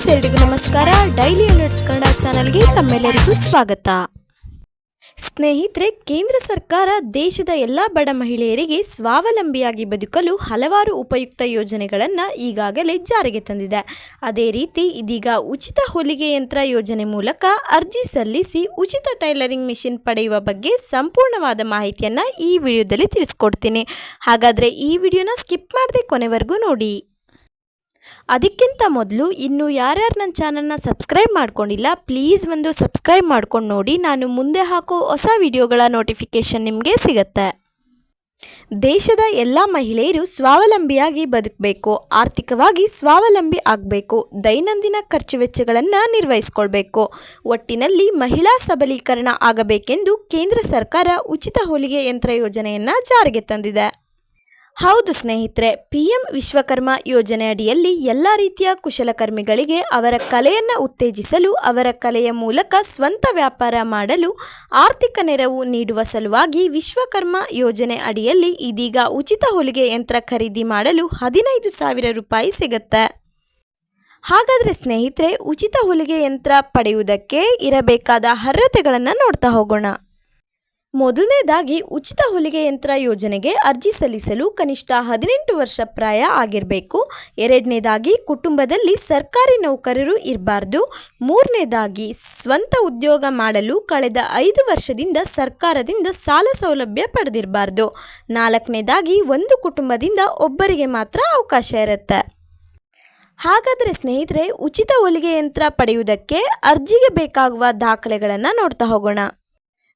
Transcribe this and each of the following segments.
Friends, ಎಲ್ಲರಿಗೂ ನಮಸ್ಕಾರ. Daily alerts Kannada ಚಾನಲ್ಗೆ ತಮ್ಮೆಲ್ಲರಿಗೂ ಸ್ವಾಗತ. ಸ್ನೇಹಿತರೆ, ಕೇಂದ್ರ ಸರ್ಕಾರ ದೇಶದ ಎಲ್ಲ ಬಡ ಮಹಿಳೆಯರಿಗೆ ಸ್ವಾವಲಂಬಿಯಾಗಿ ಬದುಕಲು ಹಲವಾರು ಉಪಯುಕ್ತ ಯೋಜನೆಗಳನ್ನು ಈಗಾಗಲೇ ಜಾರಿಗೆ ತಂದಿದೆ. ಅದೇ ರೀತಿ ಇದೀಗ ಉಚಿತ ಹೊಲಿಗೆ ಯಂತ್ರ ಯೋಜನೆ ಮೂಲಕ ಅರ್ಜಿ ಸಲ್ಲಿಸಿ ಉಚಿತ ಟೈಲರಿಂಗ್ ಮಿಷಿನ್ ಪಡೆಯುವ ಬಗ್ಗೆ ಸಂಪೂರ್ಣವಾದ ಮಾಹಿತಿಯನ್ನು ಈ ವಿಡಿಯೋದಲ್ಲಿ ತಿಳಿಸ್ಕೊಡ್ತೀನಿ. ಹಾಗಾದರೆ ಈ ವಿಡಿಯೋನ ಸ್ಕಿಪ್ ಮಾಡದೆ ಕೊನೆವರೆಗೂ ನೋಡಿ. ಅದಕ್ಕಿಂತ ಮೊದಲು ಇನ್ನೂ ಯಾರ್ಯಾರು ನನ್ನ ಚಾನಲ್ನ ಸಬ್ಸ್ಕ್ರೈಬ್ ಮಾಡ್ಕೊಂಡಿಲ್ಲ, ಪ್ಲೀಸ್ ಒಂದು ಸಬ್ಸ್ಕ್ರೈಬ್ ಮಾಡ್ಕೊಂಡು ನೋಡಿ. ನಾನು ಮುಂದೆ ಹಾಕೋ ಹೊಸ ವಿಡಿಯೋಗಳ ನೋಟಿಫಿಕೇಷನ್ ನಿಮಗೆ ಸಿಗುತ್ತೆ. ದೇಶದ ಎಲ್ಲ ಮಹಿಳೆಯರು ಸ್ವಾವಲಂಬಿಯಾಗಿ ಬದುಕಬೇಕು, ಆರ್ಥಿಕವಾಗಿ ಸ್ವಾವಲಂಬಿ ಆಗಬೇಕು, ದೈನಂದಿನ ಖರ್ಚು ವೆಚ್ಚಗಳನ್ನು ನಿರ್ವಹಿಸಿಕೊಳ್ಬೇಕು. ಒಟ್ಟಿನಲ್ಲಿ ಮಹಿಳಾ ಸಬಲೀಕರಣ ಆಗಬೇಕೆಂದು ಕೇಂದ್ರ ಸರ್ಕಾರ ಉಚಿತ ಹೊಲಿಗೆ ಯಂತ್ರ ಯೋಜನೆಯನ್ನು ಜಾರಿಗೆ ತಂದಿದೆ. ಹೌದು ಸ್ನೇಹಿತರೆ, PM ವಿಶ್ವಕರ್ಮ ಯೋಜನೆ ಅಡಿಯಲ್ಲಿ ಎಲ್ಲ ರೀತಿಯ ಕುಶಲಕರ್ಮಿಗಳಿಗೆ ಅವರ ಕಲೆಯನ್ನು ಉತ್ತೇಜಿಸಲು, ಅವರ ಕಲೆಯ ಮೂಲಕ ಸ್ವಂತ ವ್ಯಾಪಾರ ಮಾಡಲು ಆರ್ಥಿಕ ನೆರವು ನೀಡುವ ಸಲುವಾಗಿ ವಿಶ್ವಕರ್ಮ ಯೋಜನೆ ಅಡಿಯಲ್ಲಿ ಇದೀಗ ಉಚಿತ ಹೊಲಿಗೆ ಯಂತ್ರ ಖರೀದಿ ಮಾಡಲು 15,000 ರೂಪಾಯಿ ಸಿಗುತ್ತೆ. ಹಾಗಾದರೆ ಸ್ನೇಹಿತರೆ, ಉಚಿತ ಹೊಲಿಗೆ ಯಂತ್ರ ಪಡೆಯುವುದಕ್ಕೆ ಇರಬೇಕಾದ ಅರ್ಹತೆಗಳನ್ನು ನೋಡ್ತಾ ಹೋಗೋಣ. ಮೊದಲನೇದಾಗಿ, ಉಚಿತ ಹೊಲಿಗೆ ಯಂತ್ರ ಯೋಜನೆಗೆ ಅರ್ಜಿ ಸಲ್ಲಿಸಲು ಕನಿಷ್ಠ 18 ವರ್ಷ ಪ್ರಾಯ ಆಗಿರಬೇಕು. ಎರಡನೇದಾಗಿ, ಕುಟುಂಬದಲ್ಲಿ ಸರ್ಕಾರಿ ನೌಕರರು ಇರಬಾರ್ದು. ಮೂರನೇದಾಗಿ, ಸ್ವಂತ ಉದ್ಯೋಗ ಮಾಡಲು ಕಳೆದ 5 ವರ್ಷದಿಂದ ಸರ್ಕಾರದಿಂದ ಸಾಲ ಸೌಲಭ್ಯ ಪಡೆದಿರಬಾರ್ದು. ನಾಲ್ಕನೇದಾಗಿ, ಒಂದು ಕುಟುಂಬದಿಂದ ಒಬ್ಬರಿಗೆ ಮಾತ್ರ ಅವಕಾಶ ಇರುತ್ತೆ. ಹಾಗಾದರೆ ಸ್ನೇಹಿತರೆ, ಉಚಿತ ಹೊಲಿಗೆ ಯಂತ್ರ ಪಡೆಯುವುದಕ್ಕೆ ಅರ್ಜಿಗೆ ಬೇಕಾಗುವ ದಾಖಲೆಗಳನ್ನು ನೋಡ್ತಾ ಹೋಗೋಣ.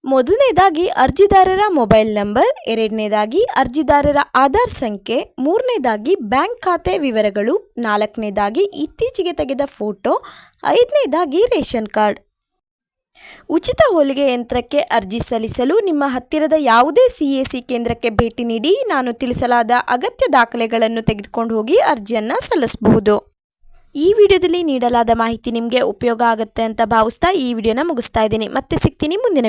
ಮೊದಲನೇದಾಗಿ, ಅರ್ಜಿದಾರರ ಮೊಬೈಲ್ ನಂಬರ್. ಎರಡನೇದಾಗಿ, ಅರ್ಜಿದಾರರ ಆಧಾರ್ ಸಂಖ್ಯೆ. ಮೂರನೇದಾಗಿ, ಬ್ಯಾಂಕ್ ಖಾತೆ ವಿವರಗಳು. ನಾಲ್ಕನೇದಾಗಿ, ಇತ್ತೀಚೆಗೆ ತೆಗೆದ ಫೋಟೋ. ಐದನೇದಾಗಿ, ration card. ಉಚಿತ ಹೊಲಿಗೆ ಯಂತ್ರಕ್ಕೆ ಅರ್ಜಿ ಸಲ್ಲಿಸಲು ನಿಮ್ಮ ಹತ್ತಿರದ ಯಾವುದೇ CAC ಕೇಂದ್ರಕ್ಕೆ ಭೇಟಿ ನೀಡಿ ನಾನು ತಿಳಿಸಲಾದ ಅಗತ್ಯ ದಾಖಲೆಗಳನ್ನು ತೆಗೆದುಕೊಂಡು ಹೋಗಿ ಅರ್ಜಿಯನ್ನು ಸಲ್ಲಿಸಬಹುದು. ಈ ವಿಡಿಯೋದಲ್ಲಿ ನೀಡಲಾದ ಮಾಹಿತಿ ನಿಮಗೆ ಉಪಯೋಗ ಆಗುತ್ತೆ ಅಂತ ಭಾವಿಸ್ತಾ ಈ ವಿಡಿಯೋನ ಮುಗಿಸ್ತಾ ಇದ್ದೀನಿ. ಮತ್ತೆ ಸಿಗ್ತೀನಿ ಮುಂದಿನ